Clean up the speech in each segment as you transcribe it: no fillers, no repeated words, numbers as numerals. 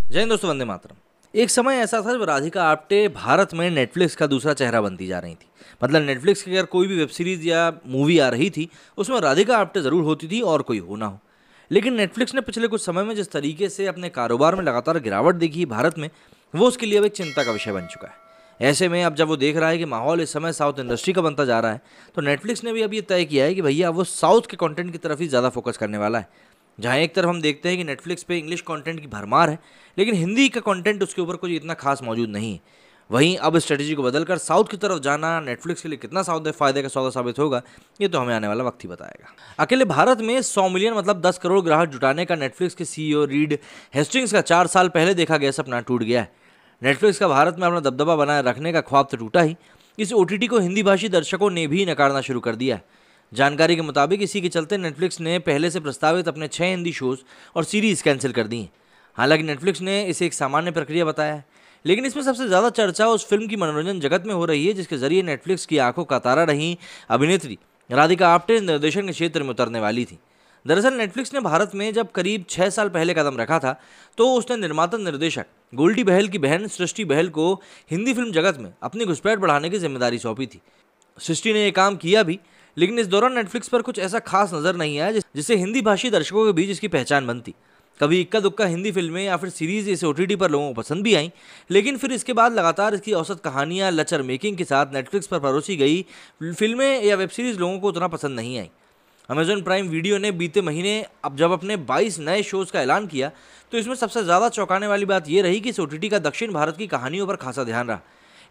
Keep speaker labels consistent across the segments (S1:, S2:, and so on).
S1: जय हिंद दोस्तों, वंदे मातरम। एक समय ऐसा था जब राधिका आप्टे भारत में नेटफ्लिक्स का दूसरा चेहरा बनती जा रही थी। मतलब नेटफ्लिक्स की अगर कोई भी वेब सीरीज या मूवी आ रही थी, उसमें राधिका आप्टे जरूर होती थी और कोई हो ना हो। लेकिन नेटफ्लिक्स ने पिछले कुछ समय में जिस तरीके से अपने कारोबार में लगातार गिरावट देखी है भारत में, वो उसके लिए अब एक चिंता का विषय बन चुका है। ऐसे में अब जब वो देख रहा है कि माहौल इस समय साउथ इंडस्ट्री का बनता जा रहा है, तो नेटफ्लिक्स ने भी अब ये तय किया है कि भैया वो साउथ के कंटेंट की तरफ ही ज़्यादा फोकस करने वाला है। जहाँ एक तरफ हम देखते हैं कि नेटफ्लिक्स पे इंग्लिश कंटेंट की भरमार है, लेकिन हिंदी का कंटेंट उसके ऊपर कुछ इतना खास मौजूद नहीं है। वहीं अब स्ट्रेटजी को बदलकर साउथ की तरफ जाना नेटफ्लिक्स के लिए कितना फायदे का सौदा साबित होगा, ये तो हमें आने वाला वक्त ही बताएगा। अकेले भारत में 100 मिलियन मतलब 10 करोड़ ग्राहक जुटाने का नेटफ्लिक्स के सीईओ रीड हेस्टिंग्स का 4 साल पहले देखा गया सपना टूट गया है। नेटफ्लिक्स का भारत में अपना दबदबा बनाए रखने का ख्वाब तो टूटा ही, इस ओटीटी को हिंदी भाषी दर्शकों ने भी नकारना शुरू कर दिया है। जानकारी के मुताबिक इसी के चलते नेटफ्लिक्स ने पहले से प्रस्तावित अपने 6 हिंदी शोज और सीरीज कैंसिल कर दी हैं। हालांकि नेटफ्लिक्स ने इसे एक सामान्य प्रक्रिया बताया है, लेकिन इसमें सबसे ज़्यादा चर्चा उस फिल्म की मनोरंजन जगत में हो रही है जिसके जरिए नेटफ्लिक्स की आंखों का तारा रही अभिनेत्री राधिका आप्टे निर्देशन के क्षेत्र में उतरने वाली थी। दरअसल नेटफ्लिक्स ने भारत में जब करीब 6 साल पहले कदम रखा था, तो उसने निर्माता निर्देशक गोल्डी बहल की बहन सृष्टि बहल को हिंदी फिल्म जगत में अपनी घुसपैठ बढ़ाने की जिम्मेदारी सौंपी थी। सृष्टि ने यह काम किया भी, लेकिन इस दौरान नेटफ्लिक्स पर कुछ ऐसा खास नजर नहीं आया जिससे हिंदी भाषी दर्शकों के बीच इसकी पहचान बनती। कभी इक्का दुक्का हिंदी फिल्में या फिर सीरीज इस ओटीटी पर लोगों को पसंद भी आई, लेकिन फिर इसके बाद लगातार इसकी औसत कहानियां लचर मेकिंग के साथ नेटफ्लिक्स पर परोसी गई फिल्में या वेब सीरीज लोगों को उतना पसंद नहीं आई। अमेजॉन प्राइम वीडियो ने बीते महीने अब जब अपने 22 नए शोज का ऐलान किया, तो इसमें सबसे ज़्यादा चौंकाने वाली बात यह रही कि इस ओटीटी का दक्षिण भारत की कहानियों पर खासा ध्यान रहा।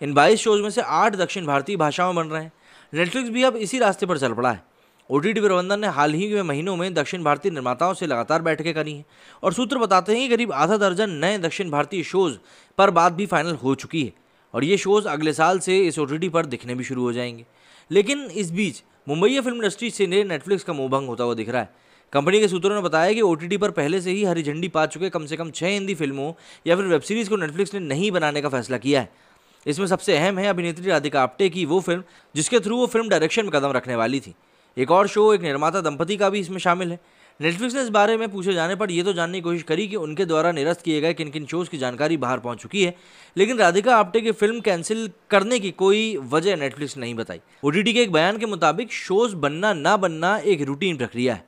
S1: इन 22 शोज में से 8 दक्षिण भारतीय भाषाओं में बन रहे हैं। नेटफ्लिक्स भी अब इसी रास्ते पर चल पड़ा है। ओटीटी प्रबंधन ने हाल ही के महीनों में दक्षिण भारतीय निर्माताओं से लगातार बैठकें करी हैं और सूत्र बताते हैं कि करीब आधा दर्जन नए दक्षिण भारतीय शोज पर बात भी फाइनल हो चुकी है और ये शोज अगले साल से इस ओटीटी पर दिखने भी शुरू हो जाएंगे। लेकिन इस बीच मुंबई फिल्म इंडस्ट्री से नेटफ्लिक्स का मोहभंग होता हुआ दिख रहा है। कंपनी के सूत्रों ने बताया कि ओटीटी पर पहले से ही हरी झंडी पा चुके कम से कम 6 हिंदी फिल्मों या फिर वेब सीरीज को नेटफ्लिक्स ने नहीं बनाने का फैसला किया है। इसमें सबसे अहम है अभिनेत्री राधिका आप्टे की वो फिल्म जिसके थ्रू वो फिल्म डायरेक्शन में कदम रखने वाली थी। एक और शो एक निर्माता दंपति का भी इसमें शामिल है। नेटफ्लिक्स ने इस बारे में पूछे जाने पर यह तो जानने की कोशिश करी कि उनके द्वारा निरस्त किए गए किन किन शोज की जानकारी बाहर पहुंच चुकी है, लेकिन राधिका आप्टे की फिल्म कैंसिल करने की कोई वजह नेटफ्लिक्स नहीं बताई। ओटीटी के एक बयान के मुताबिक शोज बनना ना बनना एक रूटीन प्रक्रिया है।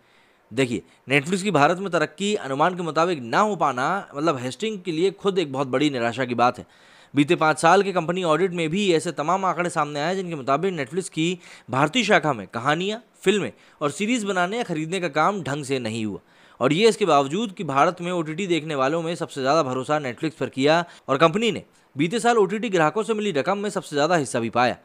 S1: देखिए, नेटफ्लिक्स की भारत में तरक्की अनुमान के मुताबिक ना हो पाना मतलब हेस्टिंग के लिए खुद एक बहुत बड़ी निराशा की बात है। बीते 5 साल के कंपनी ऑडिट में भी ऐसे तमाम आंकड़े सामने आए जिनके मुताबिक नेटफ्लिक्स की भारतीय शाखा में कहानियां, फिल्में और सीरीज बनाने या खरीदने का काम ढंग से नहीं हुआ। और ये इसके बावजूद कि भारत में ओटीटी देखने वालों में सबसे ज़्यादा भरोसा नेटफ्लिक्स पर किया और कंपनी ने बीते साल ओटीटी ग्राहकों से मिली रकम में सबसे ज़्यादा हिस्सा भी पाया।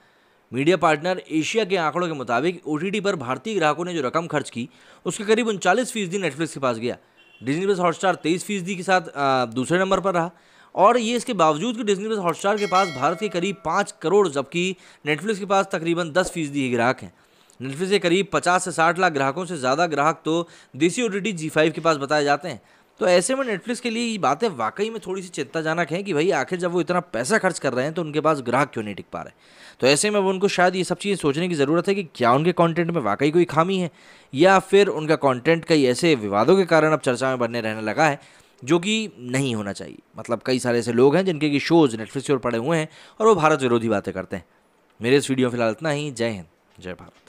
S1: मीडिया पार्टनर एशिया के आंकड़ों के मुताबिक ओटीटी पर भारतीय ग्राहकों ने जो रकम खर्च की, उसके करीब 39% नेटफ्लिक्स के पास गया। डिज्नी प्लस हॉटस्टार 23% के साथ दूसरे नंबर पर रहा। और ये इसके बावजूद कि डिज्नी प्लस हॉटस्टार के पास भारत के करीब 5 करोड़ जबकि नेटफ्लिक्स के पास तकरीबन 10% ही ग्राहक हैं। नेटफ्लिक्स के करीब 50 से 60 लाख ग्राहकों से ज़्यादा ग्राहक तो देसी ओटीटी जी5 के पास बताए जाते हैं। तो ऐसे में नेटफ्लिक्स के लिए ये बातें वाकई में थोड़ी सी चिंताजनक हैं कि भाई आखिर जब वो इतना पैसा खर्च कर रहे हैं तो उनके पास ग्राहक क्यों नहीं टिक पा रहे। तो ऐसे में अब उनको शायद ये सब चीज़ें सोचने की ज़रूरत है कि क्या उनके कंटेंट में वाकई कोई खामी है या फिर उनका कंटेंट कई ऐसे विवादों के कारण अब चर्चा में बनने रहने लगा है जो कि नहीं होना चाहिए। मतलब कई सारे ऐसे लोग हैं जिनके की शोज़ नेटफ्लिक्स पर पड़े हुए हैं और वो भारत विरोधी बातें करते हैं। मेरे इस वीडियो में फिलहाल इतना ही। जय हिंद, जय भारत।